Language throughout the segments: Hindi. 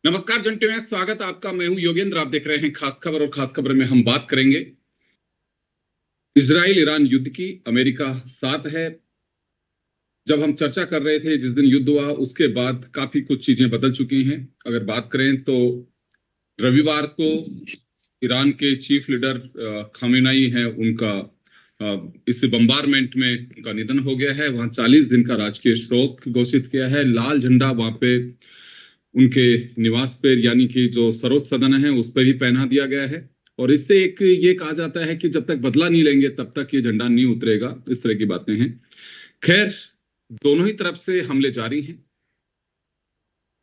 नमस्कार जंटे में स्वागत है आपका। मैं हूं योगेंद्र। आप देख रहे हैं खास खबर, और खास खबर में हम बात करेंगे इजराइल ईरान युद्ध की। अमेरिका साथ है। जब हम चर्चा कर रहे थे जिस दिन युद्ध हुआ उसके बाद काफी कुछ चीजें बदल चुकी हैं। अगर बात करें तो रविवार को ईरान के चीफ लीडर खामेनेई हैं, उनका इस बम्बारमेंट में उनका निधन हो गया है। वहां 40 दिन का राजकीय शोक घोषित किया है। लाल झंडा वहां पे उनके निवास पर, यानी कि जो सर्वोच्च सदन है, उस पर ही पहना दिया गया है। और इससे एक ये कहा जाता है कि जब तक बदला नहीं लेंगे तब तक ये झंडा नहीं उतरेगा। इस तरह की बातें हैं। खैर, दोनों ही तरफ से हमले जारी हैं।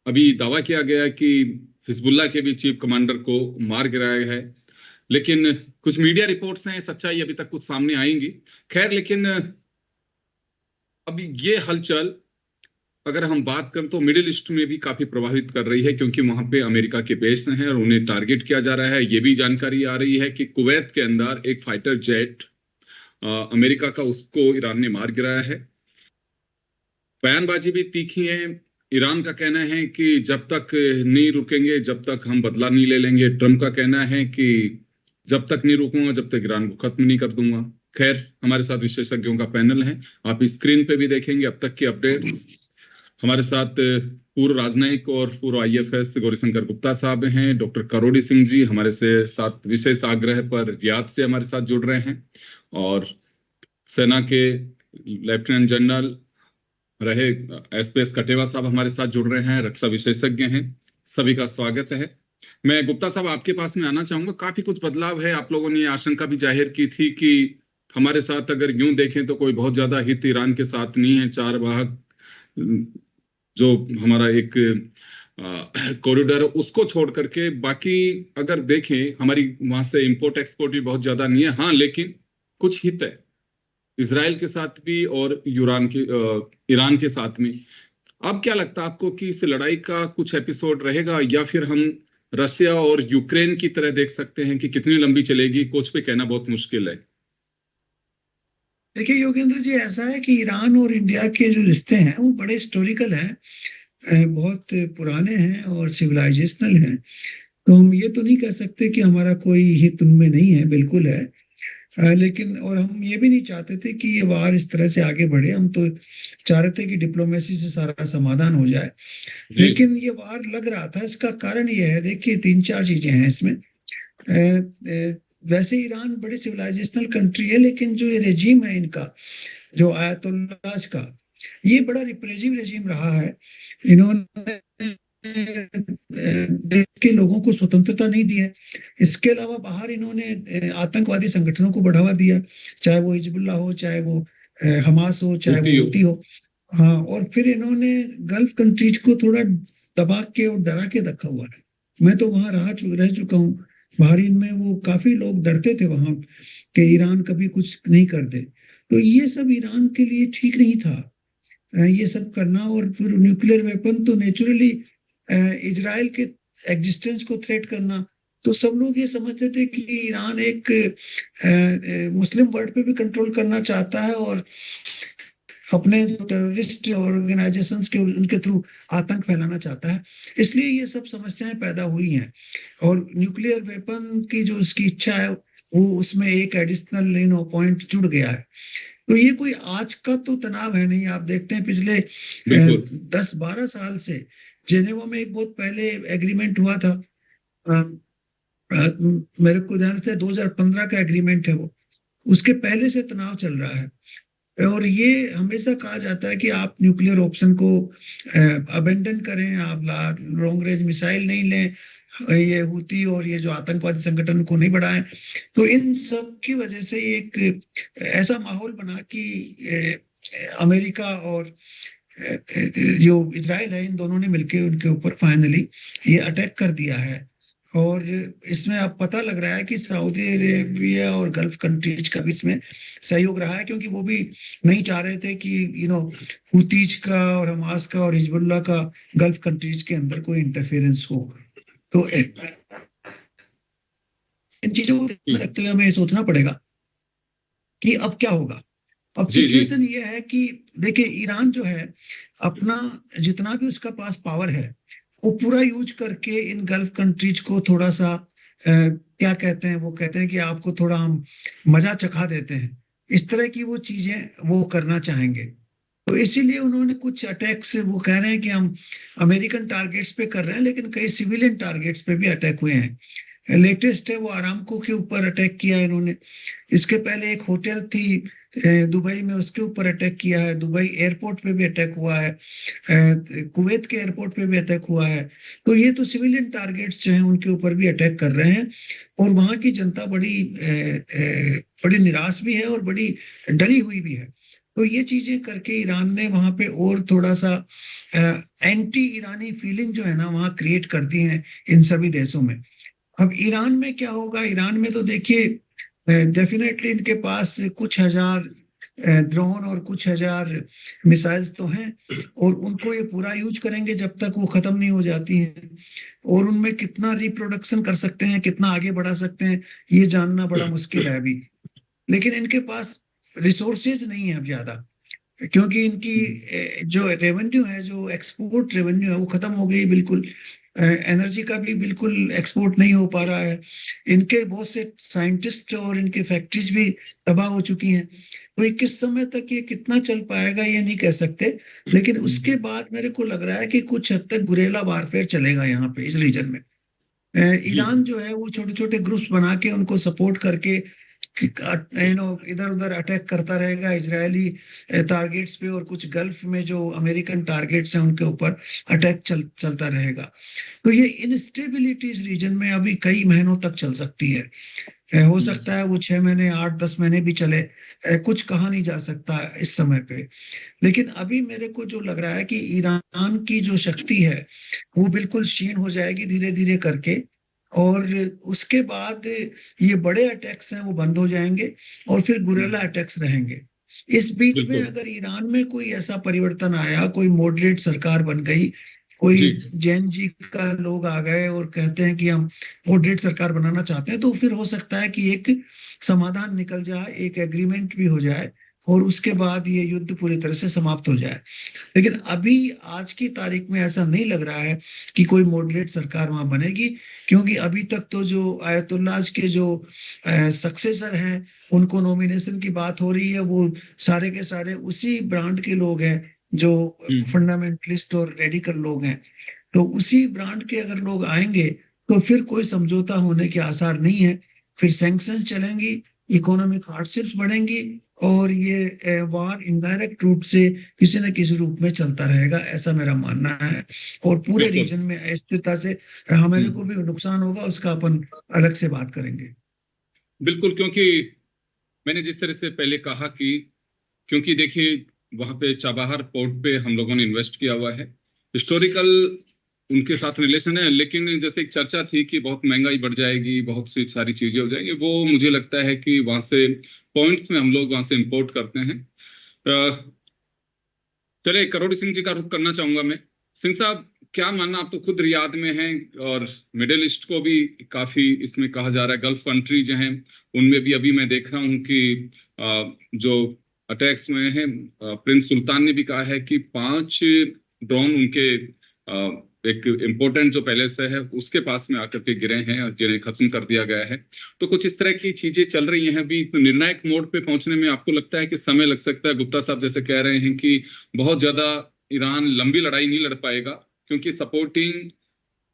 अभी दावा किया गया कि हिजबुल्लाह के भी चीफ कमांडर को मार गिराया है, लेकिन कुछ मीडिया रिपोर्ट्स हैं, सच्चाई अभी तक कुछ सामने आएंगी। खैर, लेकिन अभी ये हलचल अगर हम बात करें तो मिडिल ईस्ट में भी काफी प्रभावित कर रही है, क्योंकि वहां पे अमेरिका के बेस हैं और उन्हें टारगेट किया जा रहा है। ये भी जानकारी आ रही है कि कुवैत के अंदर एक फाइटर जेट अमेरिका का, उसको ईरान ने मार गिराया है। बयानबाजी भी तीखी है। ईरान का कहना है कि जब तक नहीं रुकेंगे, जब तक हम बदला नहीं ले लेंगे। ट्रंप का कहना है कि जब तक नहीं रुकूंगा, जब तक ईरान को खत्म नहीं कर दूंगा। खैर, हमारे साथ विशेषज्ञों का पैनल है। आप स्क्रीन पे भी देखेंगे अब तक की अपडेट्स। हमारे साथ पूर्व राजनयिक और पूर्व आईएफएस गौरीशंकर गुप्ता साहब हैं। डॉक्टर करोड़ी सिंह जी हमारे साथ विशेष आग्रह पर रियाद से हमारे साथ जुड़ रहे हैं। और सेना के लेफ्टिनेंट जनरल रहे एसपीएस कटेवा साहब हमारे साथ जुड़ रहे हैं, रक्षा विशेषज्ञ हैं। सभी का स्वागत है। मैं गुप्ता साहब आपके पास में आना चाहूंगा। काफी कुछ बदलाव है। आप लोगों ने आशंका भी जाहिर की थी कि हमारे साथ अगर यूं देखें तो कोई बहुत ज्यादा हित ईरान के साथ नहीं है। चार वाहक जो हमारा एक कॉरिडोर है, उसको छोड़ करके बाकी अगर देखें, हमारी वहां से इंपोर्ट एक्सपोर्ट भी बहुत ज्यादा नहीं है। हाँ, लेकिन कुछ हित है इजराइल के साथ भी और ईरान के साथ में। अब क्या लगता है आपको कि इस लड़ाई का कुछ एपिसोड रहेगा, या फिर हम रशिया और यूक्रेन की तरह देख सकते हैं कि कितनी लंबी चलेगी, कुछ पे कहना बहुत मुश्किल है। देखिए योगेंद्र जी, ऐसा है कि ईरान और इंडिया के जो रिश्ते हैं वो बड़े हिस्टोरिकल हैं, बहुत पुराने हैं और सिविलाइजेशनल हैं। तो हम ये तो नहीं कह सकते कि हमारा कोई हित उनमें नहीं है, बिल्कुल है। लेकिन और हम ये भी नहीं चाहते थे कि ये वार इस तरह से आगे बढ़े। हम तो चाह रहे थे कि डिप्लोमेसी से सारा समाधान हो जाए। लेकिन ये वार लग रहा था, इसका कारण ये है, देखिए तीन चार चीजें हैं इसमें। वैसे ईरान बड़ी सिविलाइजेशनल कंट्री है, लेकिन जो ये रेजिम है इनका, जो आयतुल्लाह का, ये बड़ा रिप्रेसिव रेजिम रहा है। इन्होंने देश के लोगों को स्वतंत्रता नहीं दी है। इसके अलावा बाहर इन्होंने आतंकवादी संगठनों को बढ़ावा दिया, चाहे वो हिजबुल्लाह हो, चाहे वो हमास हो, चाहे वो हुती हो। हाँ, और फिर इन्होंने गल्फ कंट्रीज को थोड़ा दबा के और डरा के रखा हुआ है। मैं तो वहां रह चुका हूँ। बहरीन में वो काफी लोग डरते थे वहां कि ईरान कभी कुछ नहीं कर दे। तो ये सब ईरान के लिए ठीक नहीं था, ये सब करना। और फिर न्यूक्लियर वेपन तो नेचुरली इजराइल के एग्जिस्टेंस को थ्रेट करना। तो सब लोग ये समझते थे कि ईरान एक मुस्लिम वर्ल्ड पे भी कंट्रोल करना चाहता है और अपने टेररिस्ट ऑर्गेनाइजेशंस के उनके थ्रू आतंक फैलाना चाहता है। इसलिए ये सब समस्याएं पैदा हुई हैं। और न्यूक्लियर वेपन की जो उसकी इच्छा है, वो उसमें एक एडिशनल पॉइंट जुड़ गया है। तो ये कोई आज का तो तनाव है नहीं। आप देखते हैं पिछले 10-12 साल से जेनेवा में एक बहुत पहले एग्रीमेंट हुआ था। मेरे को ध्यान से 2015 का एग्रीमेंट है वो। उसके पहले से तनाव चल रहा है। और ये हमेशा कहा जाता है कि आप न्यूक्लियर ऑप्शन को अबेंडन करें, आप लॉन्ग रेंज मिसाइल नहीं लें, ये हुती और ये जो आतंकवादी संगठन को नहीं बढ़ाएं। तो इन सब की वजह से एक ऐसा माहौल बना कि अमेरिका और जो इजराइल है, इन दोनों ने मिलकर उनके ऊपर फाइनली ये अटैक कर दिया है। और इसमें अब पता लग रहा है कि सऊदी अरेबिया और गल्फ कंट्रीज का भी इसमें सहयोग रहा है, क्योंकि वो भी नहीं चाह रहे थे कि हुतीज का और हमास का और हिजबुल्लाह का गल्फ कंट्रीज के अंदर कोई इंटरफेरेंस हो। तो इन चीजों को रखते हुए हमें सोचना पड़ेगा कि अब क्या होगा। अब सिचुएशन ये है कि देखिए, ईरान जो है अपना जितना भी उसका पास पावर है, वो पूरा यूज करके इन गल्फ कंट्रीज को थोड़ा सा क्या कहते हैं, वो कहते हैं कि आपको थोड़ा हम मजा चखा देते हैं, इस तरह की वो चीजें वो करना चाहेंगे। तो इसीलिए उन्होंने कुछ अटैक्स, वो कह रहे हैं कि हम अमेरिकन टारगेट्स पे कर रहे हैं, लेकिन कई सिविलियन टारगेट्स पे भी अटैक हुए हैं। लेटेस्ट है वो आरामको के ऊपर अटैक किया है इन्होंने। इसके पहले एक होटल थी दुबई में, उसके ऊपर अटैक किया है। दुबई एयरपोर्ट पे भी अटैक हुआ है, कुवैत के एयरपोर्ट पे भी अटैक हुआ है। तो ये तो सिविलियन टारगेट्स जो हैं उनके ऊपर भी अटैक कर रहे हैं। और वहां की जनता बड़ी निराश भी है और बड़ी डरी हुई भी है। तो ये चीजें करके ईरान ने वहां पे और थोड़ा सा एंटी ईरानी फीलिंग जो है ना वहां क्रिएट कर दी है इन सभी देशों में। अब ईरान में क्या होगा, ईरान में तो देखिए डेफिनेटली इनके पास कुछ हजार ड्रोन और कुछ हजार मिसाइल्स तो हैं, और उनको ये पूरा यूज करेंगे जब तक वो खत्म नहीं हो जाती हैं। और उनमें कितना रिप्रोडक्शन कर सकते हैं, कितना आगे बढ़ा सकते हैं, ये जानना बड़ा मुश्किल है अभी। लेकिन इनके पास रिसोर्सेज नहीं है अब ज्यादा, क्योंकि इनकी जो रेवेन्यू है, जो एक्सपोर्ट रेवेन्यू है, वो खत्म हो गई बिल्कुल। एनर्जी का भी बिल्कुल एक्सपोर्ट नहीं हो पा रहा है। इनके बहुत से साइंटिस्ट और इनके फैक्ट्रीज भी तबाह हो चुकी हैं। तो ये किस समय तक ये कितना चल पाएगा ये नहीं कह सकते, लेकिन उसके बाद मेरे को लग रहा है कि कुछ हद तक गुरेला वारफेयर चलेगा यहाँ पे इस रीजन में। ईरान जो है वो छोटे छोटे ग्रुप्स बना के उनको सपोर्ट करके इधर उधर अटैक करता रहेगा इजरायली टारगेट्स पे, और कुछ गल्फ में जो अमेरिकन टारगेट्स हैं उनके ऊपर अटैक चलता रहेगा। तो ये इनस्टेबिलिटी इस रीजन में अभी कई महीनों तक चल सकती है। हो सकता है वो 6 महीने 8-10 महीने भी चले, कुछ कहा नहीं जा सकता इस समय पे। लेकिन अभी मेरे को जो लग रहा है कि ईरान की जो शक्ति है वो बिल्कुल क्षीण हो जाएगी धीरे धीरे करके, और उसके बाद ये बड़े अटैक्स हैं वो बंद हो जाएंगे, और फिर गुरेला अटैक्स रहेंगे। इस बीच में अगर ईरान में कोई ऐसा परिवर्तन आया, कोई मॉडरेट सरकार बन गई, कोई जैन जी का लोग आ गए और कहते हैं कि हम मॉडरेट सरकार बनाना चाहते हैं, तो फिर हो सकता है कि एक समाधान निकल जाए, एक एग्रीमेंट भी हो जाए, और उसके बाद ये युद्ध पूरी तरह से समाप्त हो जाए। लेकिन अभी आज की तारीख में ऐसा नहीं लग रहा है कि कोई मॉडरेट सरकार वहां बनेगी, क्योंकि अभी तक तो जो आयतुल्लाह के जो सक्सेसर हैं उनको नॉमिनेशन की बात हो रही है, वो सारे के सारे उसी ब्रांड के लोग हैं जो फंडामेंटलिस्ट और रेडिकल लोग हैं। तो उसी ब्रांड के अगर लोग आएंगे तो फिर कोई समझौता होने के आसार नहीं है। फिर सैंक्शन चलेंगी, इकोनॉमिक हार्डशिप्स बढ़ेंगी, और ये वार इनडायरेक्ट रूप से किसी न किसी रूप में चलता रहेगा, ऐसा मेरा मानना है। और पूरे रीजन में अस्थिरता से हमारे को भी नुकसान होगा, उसका अपन अलग से बात करेंगे। बिल्कुल, क्योंकि मैंने जिस तरह से पहले कहा कि क्योंकि देखिए वहां पे चाबहार पोर्ट पे हम लोगों ने इन्वेस्ट किया हुआ है, हिस्टोरिकल उनके साथ रिलेशन है, लेकिन जैसे एक चर्चा थी कि बहुत महंगाई बढ़ जाएगी, बहुत सी सारी चीजें हो जाएंगी, वो मुझे लगता है कि वहां से पॉइंट्स में हम लोग वहां से इंपोर्ट करते हैं। चले करोड़ी सिंह जी का रुख करना चाहूंगा मैं। सिंह साहब, क्या मानना, आप तो खुद रियाद में हैं और मिडिल ईस्ट को भी काफी इसमें कहा जा रहा है, गल्फ कंट्री जो हैं उनमें भी अभी मैं देख रहा हूं कि जो अटैक्स में हैं, प्रिंस सुल्तान ने भी कहा है कि 5 ड्रोन उनके एक इम्पोर्टेंट जो पैलेस है उसके पास में आकर के गिरे हैं और जिन्हें खत्म कर दिया गया है। तो कुछ इस तरह की चीजें चल रही हैं अभी। तो निर्णायक मोड पे पहुंचने में आपको लगता है कि समय लग सकता है? गुप्ता साहब जैसे कह रहे हैं कि बहुत ज्यादा ईरान लंबी लड़ाई नहीं लड़ पाएगा, क्योंकि सपोर्टिंग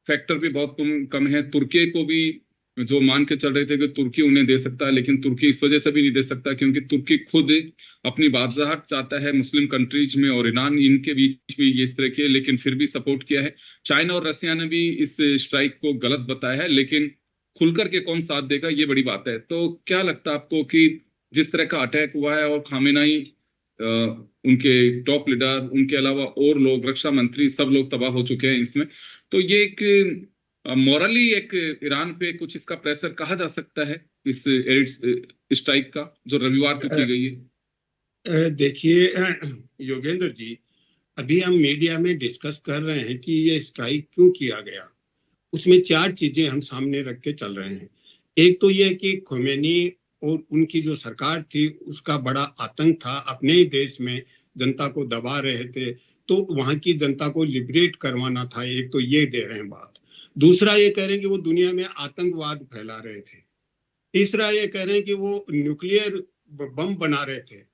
फैक्टर भी बहुत कम है। तुर्की को भी जो मान के चल रहे थे कि तुर्की उन्हें दे सकता है, लेकिन तुर्की इस वजह से भी नहीं दे सकता क्योंकि तुर्की खुद अपनी बादशाहत चाहता है मुस्लिम कंट्रीज में, और ईरान इनके बीच में ये इस तरह की, लेकिन फिर भी सपोर्ट किया है। चाइना और रसिया ने भी इस स्ट्राइक को गलत बताया है, लेकिन खुलकर के कौन साथ देगा ये बड़ी बात है। तो क्या लगता है आपको कि जिस तरह का अटैक हुआ है और खामेनेई उनके टॉप लीडर, उनके अलावा और लोग, रक्षा मंत्री, सब लोग तबाह हो चुके हैं इसमें, तो ये एक मॉरली एक ईरान पे कुछ इसका प्रेशर कहा जा सकता है इस स्ट्राइक का जो रविवार को की गई है? देखिए योगेंद्र जी, अभी हम मीडिया में डिस्कस कर रहे हैं कि ये स्ट्राइक क्यों किया गया। उसमें 4 चीजें हम सामने रख के चल रहे हैं। एक तो ये कि खोमेनी और उनकी जो सरकार थी उसका बड़ा आतंक था, अपने ही देश में जनता को दबा रहे थे, तो वहां की जनता को लिबरेट करवाना था। एक तो ये दे रहे हैं बात। दूसरा ये कह रहे हैं कि वो दुनिया में आतंकवाद फैला रहे थे। तीसरा ये कह रहे हैं कि वो न्यूक्लियर बम बना रहे थे।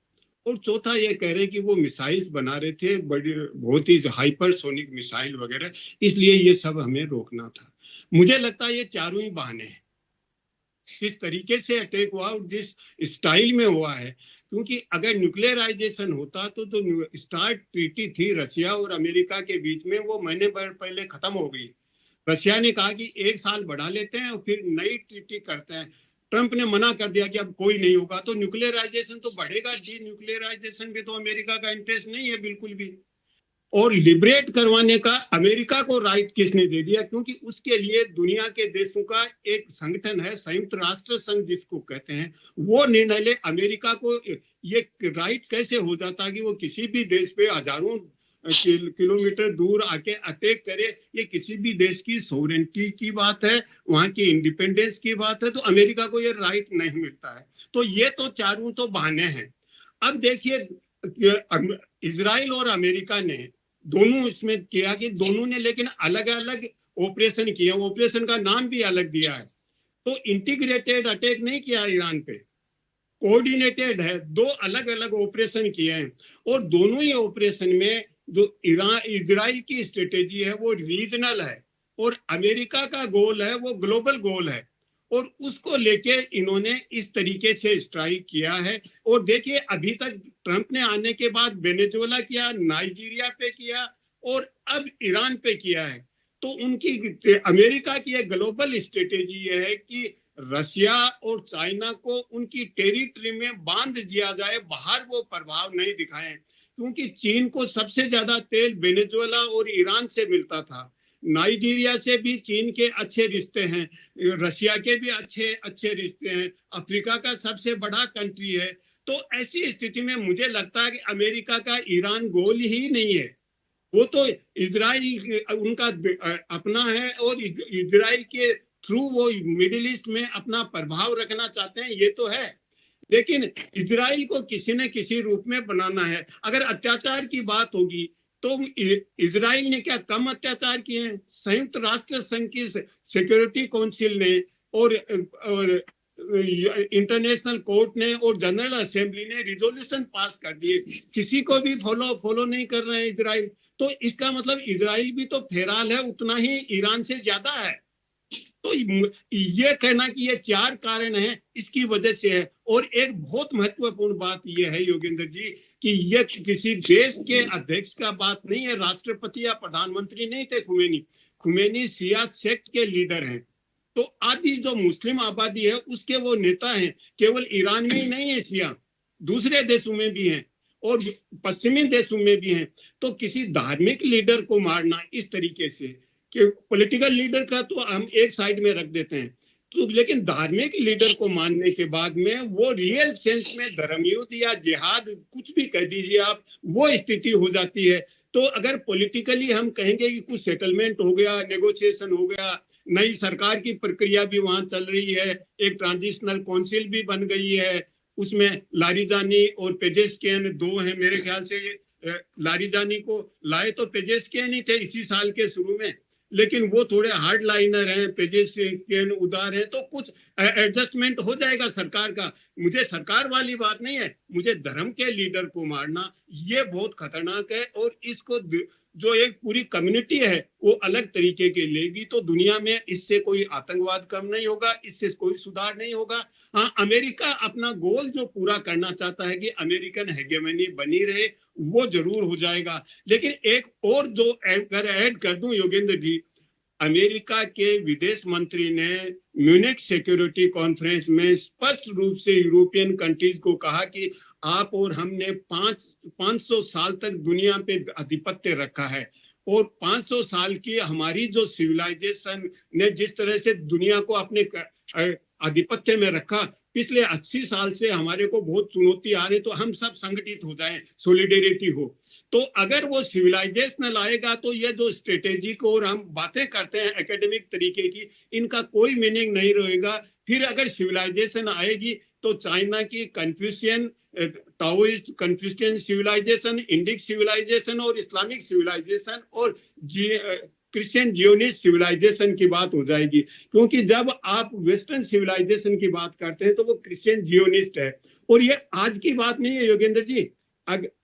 और चौथा ये कह रहे हैं कि वो मिसाइल्स बना रहे थे, बड़ी बहुत ही हाइपरसोनिक मिसाइल वगैरह, इसलिए ये सब हमें रोकना था। मुझे लगता है ये चारों ही बहाने हैं। जिस तरीके से अटैक हुआ और जिस स्टाइल में हुआ है, क्योंकि अगर न्यूक्लियराइजेशन होता तो स्टार्ट ट्रीटी थी रशिया और अमेरिका के बीच में, वो महीने भर पहले खत्म हो गई। रशिया ने कहा कि 1 साल बढ़ा लेते हैं और फिर नई ट्रीटी करते हैं। ट्रंप ने मना कर दिया कि अब कोई नहीं होगा, तो न्यूक्लियराइजेशन तो बढ़ेगा, डी न्यूक्लियराइजेशन में तो अमेरिका का इंटरेस्ट नहीं है बिल्कुल भी। और लिबरेट करवाने का अमेरिका को राइट किसने दे दिया? क्योंकि उसके लिए दुनिया के देशों का एक संगठन है, संयुक्त राष्ट्र संघ जिसको कहते हैं, वो निर्णय ले। अमेरिका को ये राइट कैसे हो जाता कि वो किसी भी देश पे हजारों किलोमीटर दूर आके अटैक करे? ये किसी भी देश की सोवरेनिटी की बात है, वहां की इंडिपेंडेंस की बात है, तो अमेरिका को ये राइट नहीं मिलता है। तो ये तो चारों तो बहाने हैं। अब देखिए, इजराइल और अमेरिका ने दोनों इसमें किया कि दोनों ने लेकिन अलग अलग ऑपरेशन किए, ऑपरेशन का नाम भी अलग दिया है। तो इंटीग्रेटेड अटैक नहीं किया ईरान पे, कोऑर्डिनेटेड है। 2 अलग अलग ऑपरेशन किए हैं और दोनों ही ऑपरेशन में जो इजराइल की स्ट्रेटेजी है वो रीजनल है और अमेरिका का गोल है वो ग्लोबल गोल है, और उसको लेके इन्होंने इस तरीके से स्ट्राइक किया है। और देखिए, अभी तक ट्रंप ने आने के बाद वेनेजुएला किया, नाइजीरिया पे किया और अब ईरान पे किया है। तो उनकी अमेरिका की एक ग्लोबल स्ट्रेटेजी ये है कि रशिया और चाइना को उनकी टेरिटरी में बांध दिया जाए, बाहर वो प्रभाव नहीं दिखाएं। क्योंकि चीन को सबसे ज्यादा तेल वेनेजुएला और ईरान से मिलता था, नाइजीरिया से भी चीन के अच्छे रिश्ते हैं, रशिया के भी अच्छे रिश्ते हैं, अफ्रीका का सबसे बड़ा कंट्री है। तो ऐसी स्थिति में मुझे लगता है कि अमेरिका का ईरान गोल ही नहीं है, वो तो इजराइल उनका अपना है और इजराइल के थ्रू वो मिडिल ईस्ट में अपना प्रभाव रखना चाहते हैं, ये तो है। लेकिन इजराइल को किसी न किसी रूप में बनाना है। अगर अत्याचार की बात होगी तो इजराइल ने क्या कम अत्याचार किए हैं? संयुक्त राष्ट्र संघ की सिक्योरिटी काउंसिल ने और इंटरनेशनल कोर्ट ने और जनरल असेंबली ने रिजोल्यूशन पास कर दिए, किसी को भी फॉलो नहीं कर रहे हैं इजराइल। तो इसका मतलब इजराइल भी तो फेराल है, उतना ही ईरान से ज्यादा है। तो ये कहना कि ये 4 कारण हैं, इसकी वजह से है। और एक बहुत महत्वपूर्ण बात ये है योगेंद्र जी कि ये किसी देश के अध्यक्ष का बात नहीं है, राष्ट्रपति या प्रधानमंत्री नहीं थे खुमैनी शिया सेक्ट के लीडर हैं। तो आदि जो मुस्लिम आबादी है उसके वो नेता हैं। केवल ईरान में ही नहीं है शिया, दूसरे देशों में भी हैं और पश्चिमी देशों में भी हैं। तो किसी धार्मिक लीडर को मारना इस तरीके से कि पॉलिटिकल लीडर का तो हम एक साइड में रख देते हैं, तो लेकिन धार्मिक लीडर को मानने के बाद में वो रियल सेंस में धर्मयुद्ध या जिहाद कुछ भी कह दीजिए आप, वो स्थिति हो जाती है। तो अगर पॉलिटिकली हम कहेंगे कि कुछ सेटलमेंट हो गया, नेगोशिएशन हो गया, नई सरकार की प्रक्रिया भी वहां चल रही है, एक ट्रांजिशनल काउंसिल भी बन गई है, उसमें लारिजानी और पेजेस्कियन 2 हैं मेरे ख्याल से। लारिजानी को लाए तो पेजेस्कियन ही थे इसी साल के शुरू में, लेकिन वो थोड़े हार्ड लाइनर हैं, पेजेस्कियन उदार है, तो कुछ एडजस्टमेंट हो जाएगा सरकार का। मुझे सरकार वाली बात नहीं है, मुझे धर्म के लीडर को मारना ये बहुत खतरनाक है। और इसको जो एक पूरी कम्युनिटी है वो अलग तरीके के लेगी, तो दुनिया में इससे कोई आतंकवाद कम नहीं होगा, इससे कोई सुधार नहीं होगा। हाँ, अमेरिका अपना गोल जो पूरा करना चाहता है कि अमेरिकन हेगेमनी बनी रहे, वो जरूर हो जाएगा। लेकिन एक और दो ऐड कर दूं योगेंद्र जी, अमेरिका के विदेश मंत्री ने म्यूनिख सिक्योरिटी कॉन्फ्रेंस में स्पष्ट रूप से यूरोपियन कंट्रीज को कहा कि आप और हमने 500 साल तक दुनिया पे आधिपत्य रखा है, और 500 साल की हमारी जो सिविलाइजेशन ने जिस तरह से दुनिया को अपने आधिपत्य में रखा, पिछले 80 साल से हमारे को बहुत चुनौती आ रही, तो हम सब संगठित हो जाएं, सॉलिडेरिटी हो। तो अगर वो सिविलाइजेशनल आएगा तो ये जो स्ट्रेटेजी को और हम बातें करते हैं एकेडमिक तरीके की, इनका कोई मीनिंग नहीं रहेगा। फिर अगर सिविलाइजेशन आएगी तो चाइना की Confucian, Taoist Confucian civilization, Indic civilization और इस्लामिक सिविलाइजेशन और क्रिश्चियन जियोनिस्ट सिविलाइजेशन की बात हो जाएगी। क्योंकि जब आप वेस्टर्न सिविलाइजेशन की बात करते हैं तो वो क्रिश्चियन जियोनिस्ट है। और ये आज की बात नहीं है योगेंद्र जी।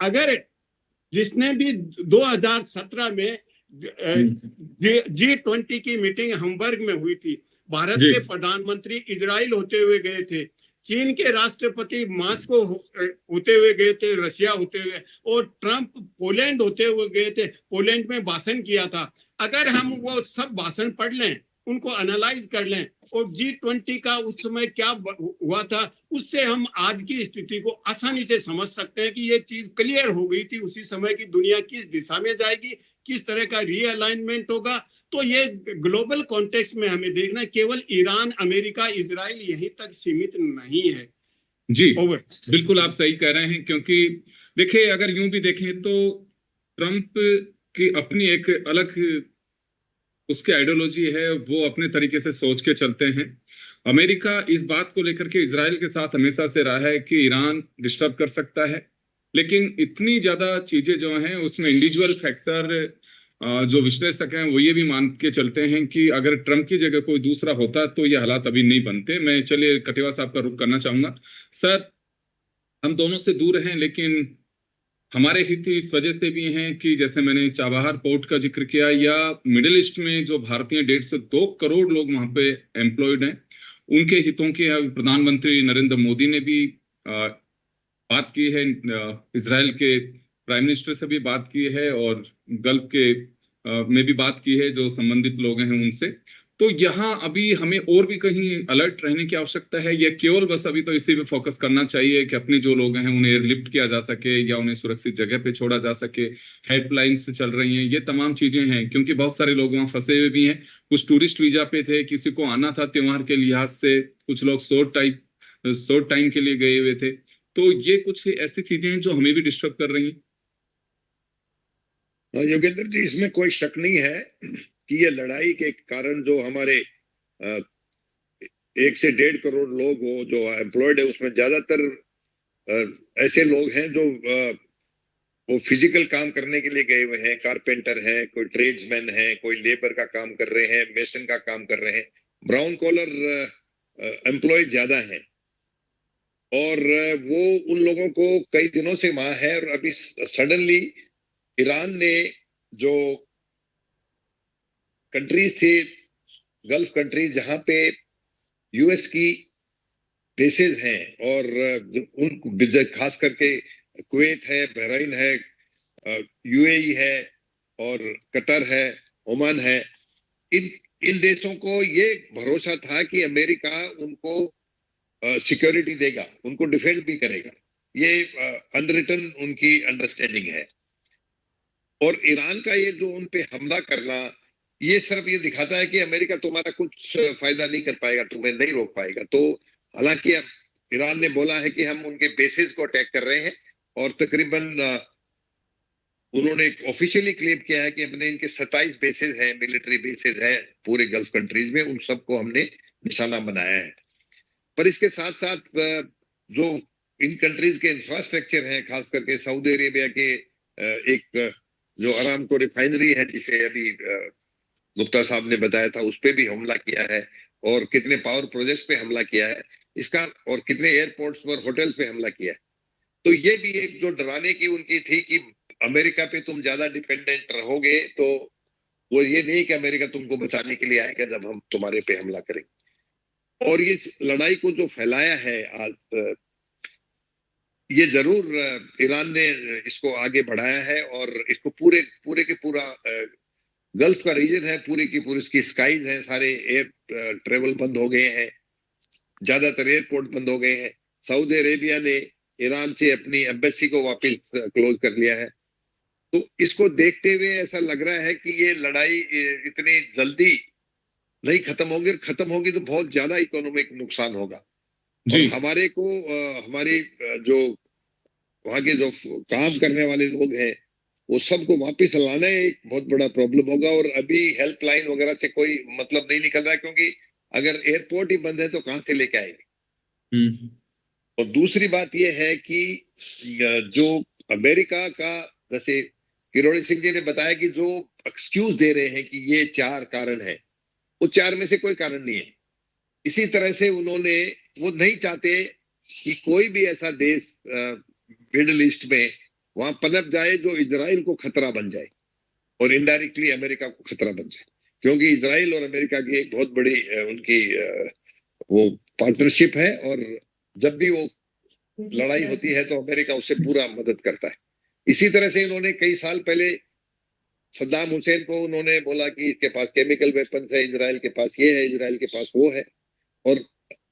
अगर जिसने भी 2017 में G20 की मीटिंग हम्बर्ग में हुई थी, भारत के प्रधानमंत्री इजराइल होते हुए गए थे, चीन के राष्ट्रपति मॉस्को होते हुए गए थे, रशिया होते हुए, और ट्रंप पोलैंड होते हुए गए थे, पोलैंड में भाषण किया था। अगर हम वो सब भाषण पढ़ लें, उनको एनालाइज कर लें और G20 का उस समय क्या हुआ था, उससे हम आज की स्थिति को आसानी से समझ सकते हैं कि ये चीज क्लियर हो गई थी उसी समय की दुनिया किस दिशा में जाएगी, किस तरह का रीअलाइनमेंट होगा। तो ये ग्लोबल कॉन्टेक्स्ट में हमें देखना, केवल ईरान, अमेरिका, इजराइल यहीं तक सीमित नहीं है। जी बिल्कुल आप सही कह रहे हैं। क्योंकि देखिए, अगर यूं भी देखें तो ट्रंप की अपनी एक अलग उसकी आइडियोलॉजी है, वो अपने तरीके से सोच के चलते हैं। अमेरिका इस बात को लेकर के इजराइल के साथ हमेशा से रहा है कि ईरान डिस्टर्ब कर सकता है, लेकिन इतनी ज्यादा चीजें जो हैं उसमें इंडिविजुअल फैक्टर, जो विश्लेषक हैं वो ये भी मान के चलते हैं कि अगर ट्रंप की जगह कोई दूसरा होता तो ये हालात अभी नहीं बनते। मैं चलिए कटेवा साहब का रुख करना चाहूंगा। सर, हम दोनों से दूर हैं, लेकिन हमारे हित इस वजह से भी हैं कि जैसे मैंने चाबहार पोर्ट का जिक्र किया, या मिडिल ईस्ट में जो भारतीय 1.5 से 2 करोड़ लोग वहां पे एम्प्लॉयड हैं, उनके हितों की प्रधानमंत्री नरेंद्र मोदी ने भी बात की है, इजराइल के प्राइम मिनिस्टर से भी बात की है, और गल्फ के में भी बात की है, जो संबंधित लोग हैं उनसे। तो यहाँ अभी हमें और भी कहीं अलर्ट रहने की आवश्यकता है, या केवल बस अभी तो इसी पे फोकस करना चाहिए कि अपने जो लोग हैं उन्हें एयरलिफ्ट किया जा सके या उन्हें सुरक्षित जगह पे छोड़ा जा सके, हेल्पलाइंस चल रही हैं, ये तमाम चीजें हैं। क्योंकि बहुत सारे लोग वहाँ फंसे हुए भी हैं, कुछ टूरिस्ट वीजा पे थे, किसी को आना था त्योहार के लिहाज से, कुछ लोग शॉर्ट टाइम के लिए गए हुए थे। तो ये कुछ ऐसी चीजें हैं जो हमें भी डिस्टर्ब कर रही हैं। योगेंद्र जी, इसमें कोई शक नहीं है कि ये लड़ाई के कारण जो हमारे 1 से 1.5 करोड़ लोग हो जो एम्प्लॉयड है, उसमें ज्यादातर ऐसे लोग हैं जो वो फिजिकल काम करने के लिए गए हुए हैं। कारपेंटर हैं, कोई ट्रेड्समैन है, कोई लेबर का काम कर रहे हैं, मेसन का काम कर रहे हैं, ब्राउन कॉलर एम्प्लॉय ज्यादा हैं। और वो उन लोगों को कई दिनों से वहां है, और अभी सडनली ईरान ने जो कंट्रीज थे, गल्फ कंट्रीज जहां पे यूएस की बेसेस हैं, और उन खास करके कुवैत है, बहरीन है, यूएई है और कतर है, ओमान है, इन देशों को ये भरोसा था कि अमेरिका उनको सिक्योरिटी देगा, उनको डिफेंड भी करेगा। ये अनरिटन उनकी अंडरस्टैंडिंग है। और ईरान का ये जो उन पे हमला करना, ये सिर्फ ये दिखाता है कि अमेरिका तुम्हारा कुछ फायदा नहीं कर पाएगा, तुम्हें नहीं रोक पाएगा। तो हालांकि अब ईरान ने बोला है कि हम उनके बेसिस को अटैक कर रहे हैं, और तकरीबन उन्होंने ऑफिशियली क्लेम किया है कि हमने इनके 27 बेसिस हैं, मिलिट्री बेसिस हैं पूरे गल्फ कंट्रीज में, उन सबको हमने निशाना बनाया है। पर इसके साथ साथ जो इन कंट्रीज के इंफ्रास्ट्रक्चर हैं, खास करके सऊदी अरेबिया के एक जो अरामको रिफाइनरी है, जिसे अभी गुप्ता साहब ने बताया था, उस पे भी हमला किया है, और कितने पावर प्रोजेक्ट्स पे हमला किया है इसका, और कितने एयरपोर्ट्स पर, होटल्स पे हमला किया है। तो ये भी एक जो डराने की उनकी थी कि अमेरिका पे तुम ज्यादा डिपेंडेंट रहोगे, तो वो ये नहीं कि अमेरिका तुमको बचाने के लिए आएगा जब हम तुम्हारे पे हमला करेंगे। और ये लड़ाई को जो फैलाया है आज, ये जरूर ईरान ने इसको आगे बढ़ाया है, और इसको पूरे के पूरा गल्फ का रीजन है, पूरी की पूरी इसकी स्काईज हैं, सारे एयर ट्रेवल बंद हो गए हैं, ज्यादातर एयरपोर्ट बंद हो गए हैं। सऊदी अरेबिया ने ईरान से अपनी एम्बेसी को वापस क्लोज कर लिया है। तो इसको देखते हुए ऐसा लग रहा है कि ये लड़ाई इतनी जल्दी नहीं खत्म होगी, खत्म होगी तो बहुत ज्यादा इकोनॉमिक नुकसान होगा। और हमारे को हमारी जो वहां के जो काम करने वाले लोग हैं, वो सबको वापस लाना एक बहुत बड़ा प्रॉब्लम होगा। और अभी हेल्पलाइन वगैरह से कोई मतलब नहीं निकल रहा है, क्योंकि अगर एयरपोर्ट ही बंद है तो कहां से लेके आएंगे। और दूसरी बात यह है कि जो अमेरिका का, जैसे किरोड़ी सिंह जी ने बताया कि जो एक्सक्यूज दे रहे हैं कि ये 4 कारण है, वो 4 में से कोई कारण नहीं है। इसी तरह से उन्होंने, वो नहीं चाहते कि कोई भी ऐसा देश मिडल ईस्ट में वहां पनप जाए जो इजराइल को खतरा बन जाए और इनडायरेक्टली अमेरिका को खतरा बन जाए, क्योंकि इजराइल और अमेरिका की एक बहुत बड़ी उनकी वो पार्टनरशिप है, और जब भी वो लड़ाई होती है तो अमेरिका उससे पूरा मदद करता है। इसी तरह से इन्होंने कई साल पहले सद्दाम हुसैन को उन्होंने बोला कि इसके पास केमिकल वेपन्स है, इजराइल के पास ये है, इजराइल के पास वो है, और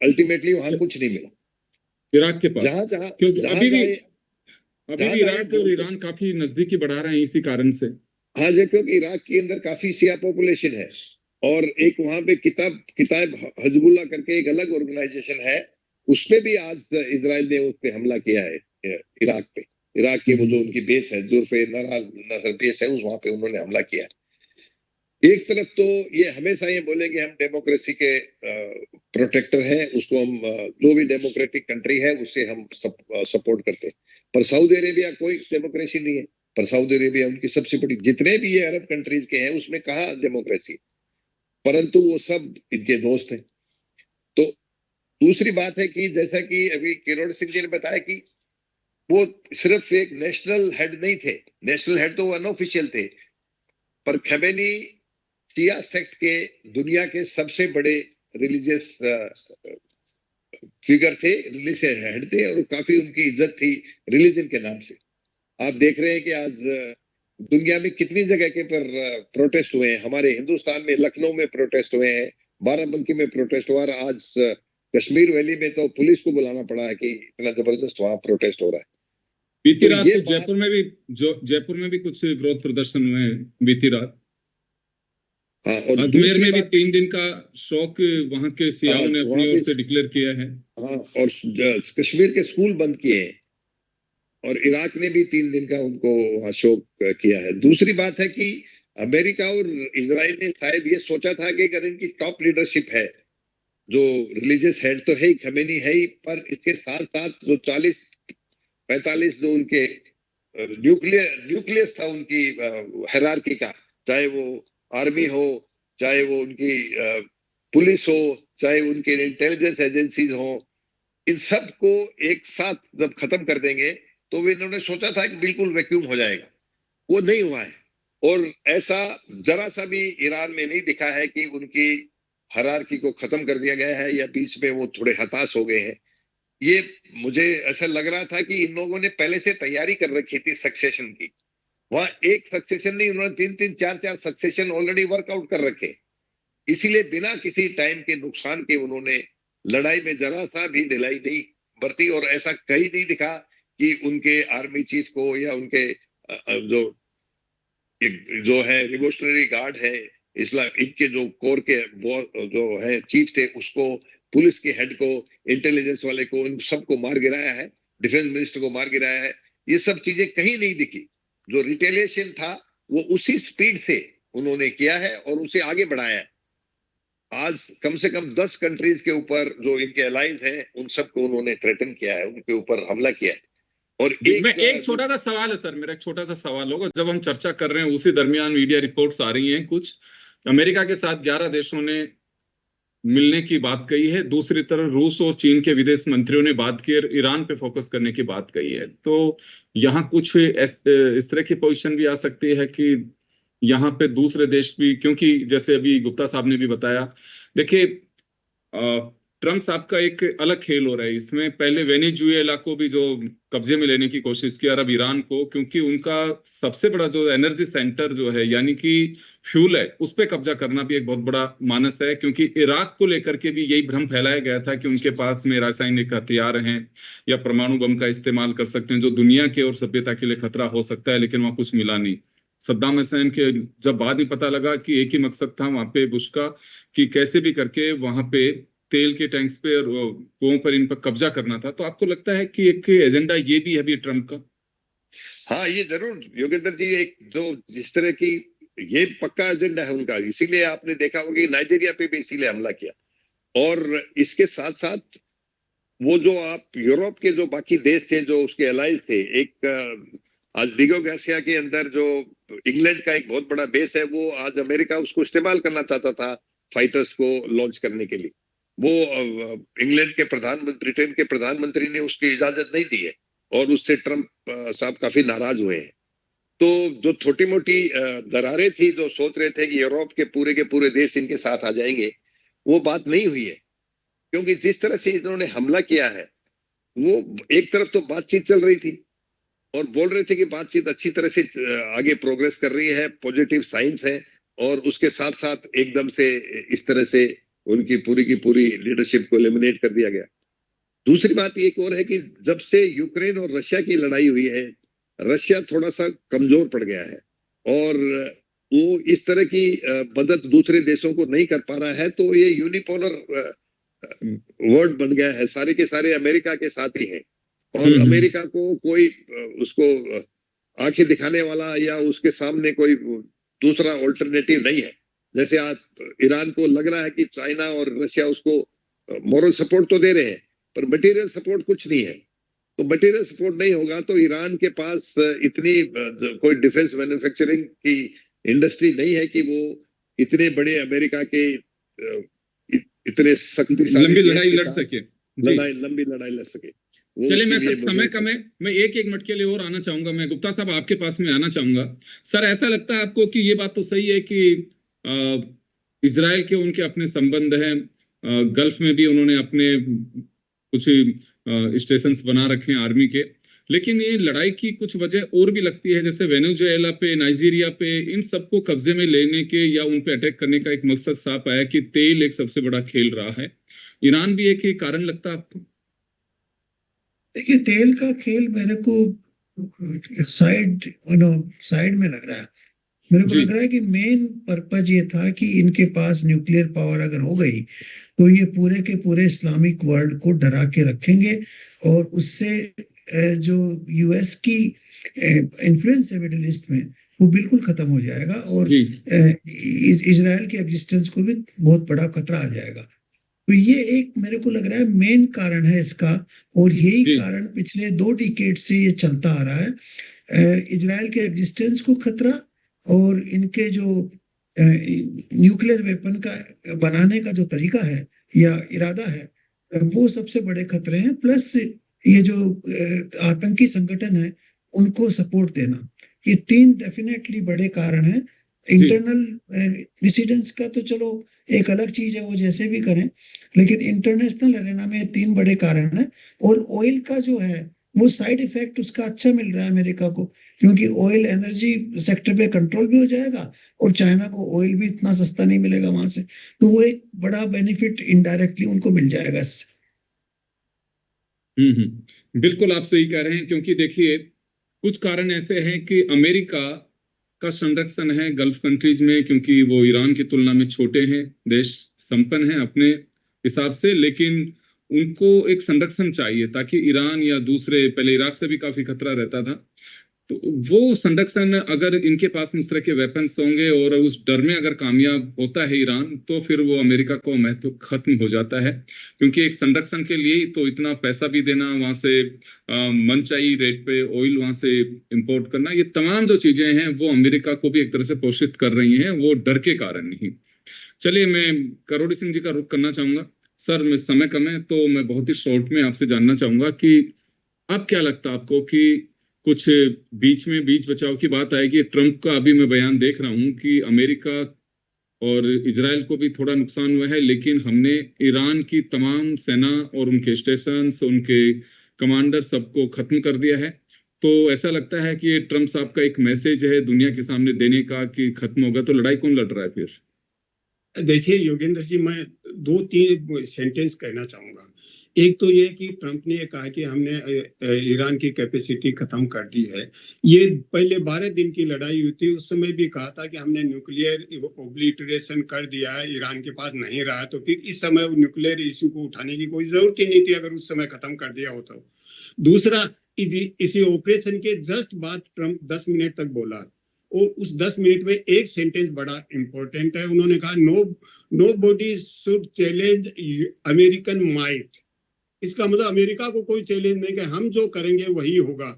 अल्टीमेटली वहां कुछ नहीं मिला। इराक के पास, जहां जहां क्योंकि अभी भी जहां इराक और ईरान काफी नजदीकी बढ़ा रहे हैं इसी कारण से। हाँ जी, क्योंकि इराक के अंदर काफी शिया पॉपुलेशन है, और एक वहां पे किताब हजबुल्ला करके एक अलग ऑर्गेनाइजेशन है, उसपे भी आज इजराइल ने उस पे हमला किया है, इराक पे। इराक के वो जो उनकी बेस है, जुर्फे नसर बेस है, उस वहां पे उन्होंने हमला किया है। एक तरफ तो ये हमेशा ये बोलेंगे हम डेमोक्रेसी के प्रोटेक्टर हैं, उसको हम जो भी डेमोक्रेटिक कंट्री है उससे हम सपोर्ट करते हैं, पर सऊदी अरेबिया कोई डेमोक्रेसी नहीं है। पर सऊदी अरेबिया उनकी सबसे बड़ी, जितने भी ये अरब कंट्रीज के हैं उसमें कहाँ डेमोक्रेसी, परंतु वो सब इनके दोस्त हैं। तो दूसरी बात है कि जैसा कि अभी किरोड़ सिंह जी ने बताया कि वो सिर्फ एक नेशनल हेड नहीं थे, नेशनल हेड तो वो अनऑफिशियल थे, पर खमेनी शिया सेक्ट के दुनिया के सबसे बड़े रिलीजियस फिगर थे, रिलीजियस हेड थे, और काफी उनकी इज्जत थी रिलीजन के नाम से। आप देख रहे हैं कि आज दुनिया में कितनी जगह के पर प्रोटेस्ट हुए हैं। हमारे हिंदुस्तान में लखनऊ में प्रोटेस्ट हुए हैं, बाराबंकी में प्रोटेस्ट हुआ, आज कश्मीर वैली में तो पुलिस को बुलाना पड़ा है कि इतना जबरदस्त वहां प्रोटेस्ट हो रहा है। बीती तो रात ये तो जयपुर में भी कुछ विरोध प्रदर्शन हुए हैं बीती रात। हाँ, और अजमेर दूसरी में भी बात, 3 दिन का शौक वहां के सियाओं ने वहां अपनी ओर भी, से डिक्लेयर किया है। हाँ, और कश्मीर के स्कूल बंद किए हैं, और इराक ने भी 3 दिन का उनको वहां शोक किया है। दूसरी बात है कि अमेरिका और इजराइल ने शायद ये सोचा था कि अगर इनकी टॉप लीडरशिप है, जो रिलीजियस हेड तो है ही, खमेनी है ही, पर इसके साथ साथ जो 40-45 जो उनके न्यूक्लियस था उनकी हायरार्की का, चाहे वो आर्मी हो, चाहे वो उनकी पुलिस हो, चाहे उनके इंटेलिजेंस एजेंसीज हो, इन सब को एक साथ जब खत्म कर देंगे तो वे इन्होंने सोचा था कि बिल्कुल वैक्यूम हो जाएगा, वो नहीं हुआ है। और ऐसा जरा सा भी ईरान में नहीं दिखा है कि उनकी हायरार्की को खत्म कर दिया गया है या बीच में वो थोड़े हताश हो गए हैं। ये मुझे ऐसा लग रहा था कि इन लोगों ने पहले से तैयारी कर रखी थी सक्सेशन की। वहां एक सक्सेशन नहीं, उन्होंने 3-3 4-4 सक्सेशन ऑलरेडी वर्कआउट कर रखे, इसीलिए बिना किसी टाइम के नुकसान के उन्होंने लड़ाई में जरा सा भी ढिलाई नहीं बरती, और ऐसा कहीं नहीं दिखा कि उनके आर्मी चीफ को या उनके जो है रिवोल्यूशनरी गार्ड है, इस्लाम इनके जो कोर के जो है चीफ थे, उसको, पुलिस के हेड को, इंटेलिजेंस वाले को, इन सबको मार गिराया है, डिफेंस मिनिस्टर को मार गिराया है। ये सब चीजें कहीं नहीं दिखी। जो रिटेलिएशन था वो उसी स्पीड से उन्होंने किया है और उसे आगे बढ़ाया है। आज कम से कम 10 कंट्रीज के ऊपर जो इनके अलाइंस हैं उन सबको उन्होंने थ्रेटन किया है, उनके ऊपर हमला किया है। और एक छोटा सा सवाल है सर, मेरा एक छोटा सा सवाल होगा। जब हम चर्चा कर रहे हैं उसी दरमियान मीडिया रिपोर्ट्स आ रही हैं, कुछ अमेरिका के साथ 11 देशों ने मिलने की बात कही है, दूसरी तरफ रूस और चीन के विदेश मंत्रियों ने बात की और ईरान पे फोकस करने की बात कही है। तो यहाँ कुछ इस तरह की पोजीशन भी आ सकती है कि यहाँ पे दूसरे देश भी, क्योंकि जैसे अभी गुप्ता साहब ने भी बताया, देखिए ट्रम्प साहब का एक अलग खेल हो रहा है इसमें। पहले वेनेजुएला को भी जो कब्जे में लेने की कोशिश की, और अब ईरान को, क्योंकि उनका सबसे बड़ा जो एनर्जी सेंटर जो है यानी कि फ्यूल है, उस पर कब्जा करना भी एक बहुत बड़ा मानस है। क्योंकि इराक को लेकर के भी यही भ्रम फैलाया गया था कि उनके पास में रासायनिक हथियार हैं या परमाणु बम का इस्तेमाल कर सकते हैं जो दुनिया के और सभ्यता के लिए खतरा हो सकता है, लेकिन वहां कुछ मिला नहीं। सद्दाम हुसैन के जब बाद ही पता लगा कि एक ही मकसद था वहां पे बुश का, कि कैसे भी करके वहां पे तेल के टैंक्स पे और कुओं पर इन पर कब्जा करना था। तो आपको लगता है कि एक एजेंडा ये भी है अभी ट्रम्प का? हाँ, ये जरूर योगेंद्र जी, एक जो जिस तरह की ये पक्का एजेंडा है उनका, इसीलिए आपने देखा होगा कि नाइजीरिया पे भी इसीलिए हमला किया। और इसके साथ साथ वो जो आप यूरोप के जो बाकी देश थे जो उसके एलाइज थे, एक आज डिगो गार्सिया के अंदर जो इंग्लैंड का एक बहुत बड़ा बेस है, वो आज अमेरिका उसको इस्तेमाल करना चाहता था फाइटर्स को लॉन्च करने के लिए। वो इंग्लैंड के ब्रिटेन के प्रधानमंत्री ने उसकी इजाजत नहीं दी है और उससे ट्रंप साहब काफी नाराज हुए हैं। तो जो छोटी मोटी दरारें थी, जो सोच रहे थे कि यूरोप के पूरे देश इनके साथ आ जाएंगे, वो बात नहीं हुई है। क्योंकि जिस तरह से इन्होंने हमला किया है, वो एक तरफ तो बातचीत चल रही थी और बोल रहे थे कि बातचीत अच्छी तरह से आगे प्रोग्रेस कर रही है, पॉजिटिव साइंस है, और उसके साथ साथ एकदम से इस तरह से उनकी पूरी की पूरी लीडरशिप को एलिमिनेट कर दिया गया। दूसरी बात एक और है कि जब से यूक्रेन और रशिया की लड़ाई हुई है, रशिया थोड़ा सा कमजोर पड़ गया है और वो इस तरह की मदद दूसरे देशों को नहीं कर पा रहा है। तो ये यूनिपोलर वर्ड बन गया है, सारे के सारे अमेरिका के साथ ही हैं और अमेरिका को कोई उसको आंखें दिखाने वाला या उसके सामने कोई दूसरा ऑल्टरनेटिव नहीं है। जैसे आज ईरान को लग रहा है कि चाइना और रशिया उसको मॉरल सपोर्ट तो दे रहे हैं, पर मटेरियल सपोर्ट कुछ नहीं है। तो मटेरियल सपोर्ट नहीं होगा तो ईरान के पास इतनी कोई डिफेंस मैन्युफैक्चरिंग की इंडस्ट्री नहीं है कि वो इतने बड़े अमेरिका के इतने शक्तिशाली लंबी लड़ाई लड़ सके, लंबी लड़ाई लड़ सके। चलिए, मैं सर समय कम है, मैं एक मिनट के लिए और आना चाहूंगा। मैं गुप्ता साहब आपके पास में आना चाहूंगा। सर, ऐसा लगता है आपको कि ये बात तो सही है कि इजराइल के उनके अपने संबंध हैं, गल्फ में भी उन्होंने अपने कुछ स्टेशंस बना रखे हैं आर्मी के, लेकिन ये लड़ाई की कुछ वजह और भी लगती है, जैसे वेनेजुएला पे, नाइजीरिया पे, इन सबको कब्जे में लेने के या उन पे अटैक करने का एक मकसद साफ आया कि तेल एक सबसे बड़ा खेल रहा है। ईरान भी एक ही कारण लगता है आपको? देखिए, तेल का खेल मेरे को साइड में लग रहा है। मेरे को लग रहा है कि मेन पर्पज ये था कि इनके पास न्यूक्लियर पावर अगर हो गई तो ये पूरे के पूरे इस्लामिक वर्ल्ड को डरा के रखेंगे और उससे जो यूएस की इन्फ्लुएंस है मिडिल ईस्ट में वो बिल्कुल खत्म हो जाएगा और इजराइल के एग्जिस्टेंस को भी बहुत बड़ा खतरा आ जाएगा। तो ये एक मेरे को लग रहा है मेन कारण है इसका, और यही कारण पिछले 2 डिकेड से ये चलता आ रहा है। इजराइल के एग्जिस्टेंस को खतरा और इनके जो न्यूक्लियर वेपन का बनाने का जो तरीका है या इरादा है, वो सबसे बड़े खतरे हैं। प्लस ये जो आतंकी संगठन है उनको सपोर्ट देना, ये 3 डेफिनेटली बड़े कारण हैं। इंटरनल डिसीडेंस का तो चलो एक अलग चीज है, वो जैसे भी करें, लेकिन इंटरनेशनल अरेना में 3 बड़े कारण हैं। और ऑयल का जो है वो साइड इफेक्ट उसका अच्छा मिल रहा है अमेरिका को, क्योंकि ऑयल एनर्जी सेक्टर पे कंट्रोल भी हो जाएगा और चाइना को ऑयल भी इतना सस्ता नहीं मिलेगा वहां से, तो वो एक बड़ा बेनिफिट इनडायरेक्टली उनको मिल जाएगा इससे। बिल्कुल आप सही कह रहे हैं, क्योंकि देखिए कुछ कारण ऐसे हैं कि अमेरिका का संरक्षण है गल्फ कंट्रीज में, क्योंकि वो ईरान की तुलना में छोटे हैं, देश संपन्न हैं अपने हिसाब से, लेकिन उनको एक संरक्षण चाहिए ताकि ईरान या दूसरे, पहले इराक से भी काफी खतरा रहता था, तो वो संरक्षण अगर इनके पास उस तरह के वेपन्स होंगे और उस डर में अगर कामयाब होता है ईरान, तो फिर वो अमेरिका को महत्व खत्म हो जाता है। क्योंकि एक संरक्षण के लिए तो इतना पैसा भी देना, वहां से मनचाही रेट पे ऑयल वहां से इंपोर्ट करना, ये तमाम जो चीजें हैं वो अमेरिका को भी एक तरह से पोषित कर रही हैं, वो डर के कारण नहीं। चलिए, मैं करोड़ी सिंह जी का रुख करना चाहूंगा। सर, मैं समय कम है तो मैं बहुत ही शॉर्ट में आपसे जानना चाहूंगा कि अब क्या लगता है आपको कि कुछ बीच में बीच बचाव की बात आएगी? ट्रंप का अभी मैं बयान देख रहा हूं कि अमेरिका और इजराइल को भी थोड़ा नुकसान हुआ है, लेकिन हमने ईरान की तमाम सेना और उनके स्टेशन, उनके कमांडर सबको खत्म कर दिया है। तो ऐसा लगता है कि ये ट्रंप साहब का एक मैसेज है दुनिया के सामने देने का कि खत्म होगा, तो लड़ाई कौन लड़ रहा है फिर? देखिए योगेंद्र जी, मैं 2-3 सेंटेंस कहना चाहूंगा। एक तो ये कि ट्रंप ने कहा कि हमने ईरान की कैपेसिटी खत्म कर दी है। ये पहले 12 दिन की लड़ाई हुई थी, उस समय भी कहा था कि हमने न्यूक्लियर ओब्लिटरेशन कर दिया है, ईरान के पास नहीं रहा। तो फिर इस समय न्यूक्लियर इश्यू को उठाने की कोई जरूरत ही नहीं थी अगर उस समय खत्म कर दिया होता। दूसरा, इसी ऑपरेशन के जस्ट बाद ट्रंप 10 मिनट तक बोला, और उस 10 मिनट में एक सेंटेंस बड़ा इंपॉर्टेंट है। उन्होंने कहा nobody should challenge American might. इसका मतलब अमेरिका को कोई चैलेंज नहीं कि हम जो करेंगे वही होगा।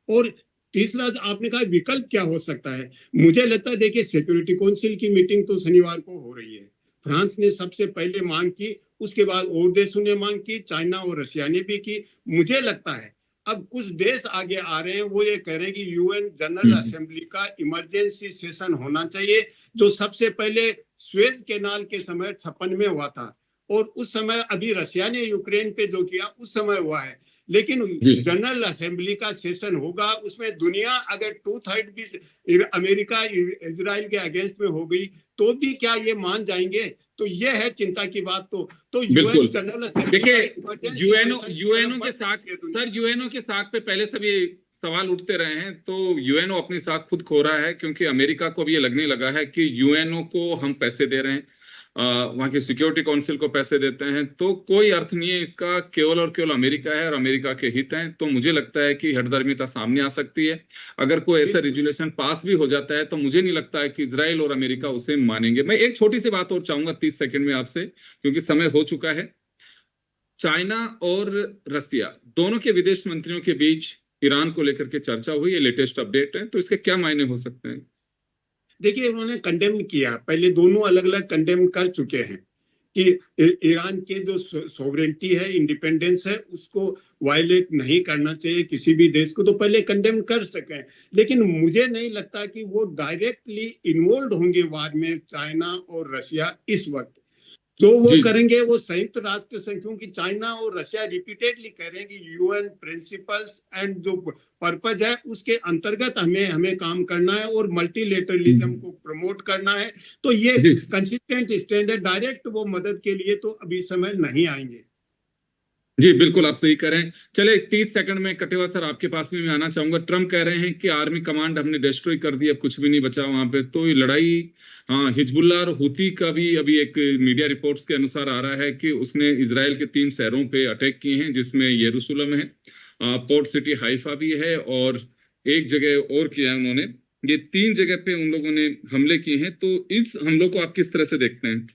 और तीसरा आपने कहा विकल्प क्या हो सकता है, मुझे लगता है देखिए सिक्योरिटी काउंसिल की मीटिंग तो शनिवार को हो रही है, फ्रांस ने सबसे पहले मांग की, उसके बाद और देशों ने मांग की, चाइना और रशिया ने भी की। मुझे लगता है अब कुछ देश आगे आ रहे हैं, वो ये कह रहे हैं कि यूएन जनरल असेंबली का इमरजेंसी सेशन होना चाहिए, जो सबसे पहले स्वेज कैनाल के समय 56 में हुआ था, और उस समय अभी रशिया ने यूक्रेन पे जो किया उस समय हुआ है। लेकिन जनरल असेंबली का सेशन होगा, उसमें दुनिया अगर 2/3 भी अमेरिका इजराइल के अगेंस्ट में हो गई तो भी क्या ये मान जाएंगे? तो ये है चिंता की बात। तो यूएन जनरल असेंबली, देखिए यूएनओ के साथ, सर यूएनओ के साथ पे पहले से भी सवाल उठते रहे हैं, तो यूएनओ अपनी साख खुद खो रहा है, क्योंकि अमेरिका को भी ये लगने लगा है कि यूएनओ को हम पैसे दे रहे हैं, वहां की सिक्योरिटी काउंसिल को पैसे देते हैं, तो कोई अर्थ नहीं है इसका, केवल और केवल अमेरिका है और अमेरिका के हित हैं। तो मुझे लगता है कि हठधर्मिता सामने आ सकती है। अगर कोई ऐसा रेजुलेशन पास भी हो जाता है तो मुझे नहीं लगता है कि इजराइल और अमेरिका उसे मानेंगे। मैं एक छोटी सी बात और चाहूंगा 30 सेकंड में आपसे, क्योंकि समय हो चुका है। चाइना और रसिया दोनों के विदेश मंत्रियों के बीच ईरान को लेकर के चर्चा हुई, ये लेटेस्ट अपडेट है, तो इसके क्या मायने हो सकते हैं? देखिए उन्होंने कंडेम किया, पहले दोनों अलग अलग कंडेम कर चुके हैं कि ईरान के जो सोवरेनिटी है, इंडिपेंडेंस है, उसको वायलेट नहीं करना चाहिए किसी भी देश को, तो पहले कंडेम कर सकें। लेकिन मुझे नहीं लगता कि वो डायरेक्टली इन्वॉल्व होंगे वार में, चाइना और रशिया इस वक्त। जो वो करेंगे वो संयुक्त राष्ट्र संघ, क्योंकि चाइना और रशिया रिपीटेडली कह रहे हैं कि यूएन प्रिंसिपल्स एंड जो पर्पज है उसके अंतर्गत हमें काम करना है और मल्टीलेटरलिज्म को प्रमोट करना है। तो ये कंसिस्टेंट स्टैंड है, डायरेक्ट वो मदद के लिए तो अभी समय नहीं आएंगे। जी बिल्कुल, आप सही कह रहे हैं। चले 30 सेकंड में कटेवा सर आपके पास में मैं आना चाहूंगा। ट्रम्प कह रहे हैं कि आर्मी कमांड हमने डिस्ट्रॉय कर दी, अब कुछ भी नहीं बचा वहां पे। तो ये लड़ाई, हाँ, हिजबुल्ला और हुती का भी अभी एक मीडिया रिपोर्ट्स के अनुसार आ रहा है कि उसने इजराइल के 3 शहरों पे अटैक किए हैं, जिसमें यरूशलेम है, पोर्ट सिटी हाइफा भी है, और एक जगह और किया है उन्होंने। ये 3 जगह पे उन लोगों ने हमले किए हैं। तो इस हमलों को आप किस तरह से देखते हैं?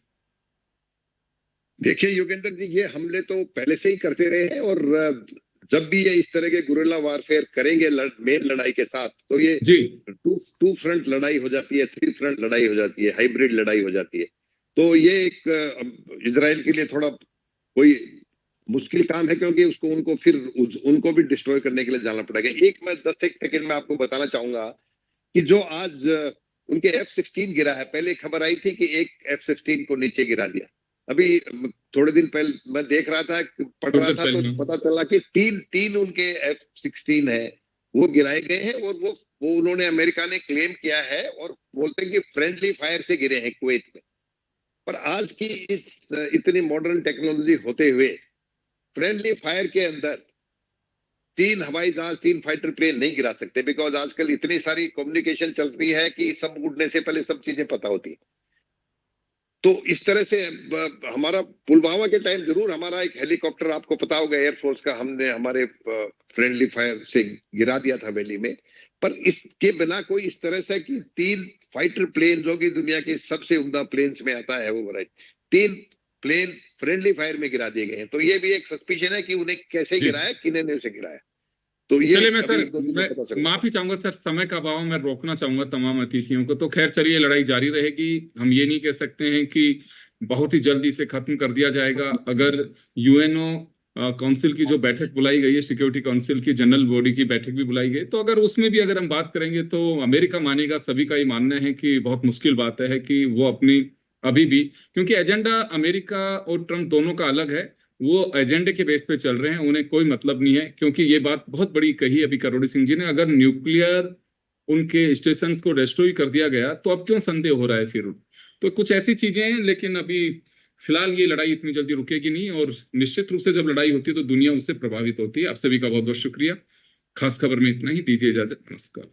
देखिए योगेंद्र जी, ये हमले तो पहले से ही करते रहे हैं, और जब भी ये इस तरह के गुरिल्ला वारफेयर करेंगे मेन लड़ाई के साथ, तो ये टू फ्रंट लड़ाई हो जाती है, 3 फ्रंट लड़ाई हो जाती है, हाइब्रिड लड़ाई हो जाती है। तो ये एक इजराइल के लिए थोड़ा कोई मुश्किल काम है, क्योंकि उनको भी डिस्ट्रॉय करने के लिए जाना पड़ेगा। मैं 10 सेकंड में आपको बताना चाहूंगा कि जो आज उनके F-16 गिरा है, पहले खबर आई थी कि एक F-16 को नीचे गिरा दिया। अभी थोड़े दिन पहले मैं देख रहा था, पढ़ रहा था, तो पता चला कि तीन उनके F-16 है वो गिराए गए हैं, और वो उन्होंने, अमेरिका ने क्लेम किया है और बोलते हैं कि फ्रेंडली फायर से गिरे हैं कुवैत में। पर आज की इस इतनी मॉडर्न टेक्नोलॉजी होते हुए फ्रेंडली फायर के अंदर 3 हवाई जहाज, 3 फाइटर प्लेन नहीं गिरा सकते, बिकॉज आजकल इतनी सारी कम्युनिकेशन चल रही है कि सब उड़ने से पहले सब चीजें पता होती है। तो इस तरह से हमारा पुलवामा के टाइम जरूर हमारा एक हेलीकॉप्टर, आपको पता होगा, एयरफोर्स का, हमने हमारे फ्रेंडली फायर से गिरा दिया था वैली में। पर इसके बिना कोई इस तरह से कि 3 फाइटर प्लेन, जो कि दुनिया के सबसे उम्दा प्लेन्स में आता है वो वैरायटी, 3 प्लेन फ्रेंडली फायर में गिरा दिए गए हैं। तो ये भी एक सस्पिशन है कि उन्हें कैसे गिराया, किन्होंने उसे गिराया। तो ये चलिए, मैं माफी चाहूंगा सर, समय का अभाव, मैं रोकना चाहूंगा तमाम अतिथियों को। तो खैर चलिए, लड़ाई जारी रहेगी। हम ये नहीं कह सकते हैं कि बहुत ही जल्दी से खत्म कर दिया जाएगा। अगर यूएनओ काउंसिल की जो बैठक बुलाई गई है, सिक्योरिटी काउंसिल की जनरल बॉडी की बैठक भी बुलाई गई, तो अगर उसमें भी अगर हम बात करेंगे तो अमेरिका मानेगा। सभी का ये मानना है कि बहुत मुश्किल बात है कि वो अपनी अभी भी, क्योंकि एजेंडा अमेरिका और ट्रम्प दोनों का अलग है, वो एजेंडे के बेस पे चल रहे हैं, उन्हें कोई मतलब नहीं है। क्योंकि ये बात बहुत बड़ी कही अभी करोड़ी सिंह जी ने, अगर न्यूक्लियर उनके स्टेशंस को डिस्ट्रॉय कर दिया गया तो अब क्यों संदेह हो रहा है फिर? तो कुछ ऐसी चीजें हैं, लेकिन अभी फिलहाल ये लड़ाई इतनी जल्दी रुकेगी नहीं, और निश्चित रूप से जब लड़ाई होती है तो दुनिया उससे प्रभावित होती है। आप सभी का बहुत बहुत शुक्रिया। खास खबर में इतना ही, दीजिए इजाजत, नमस्कार।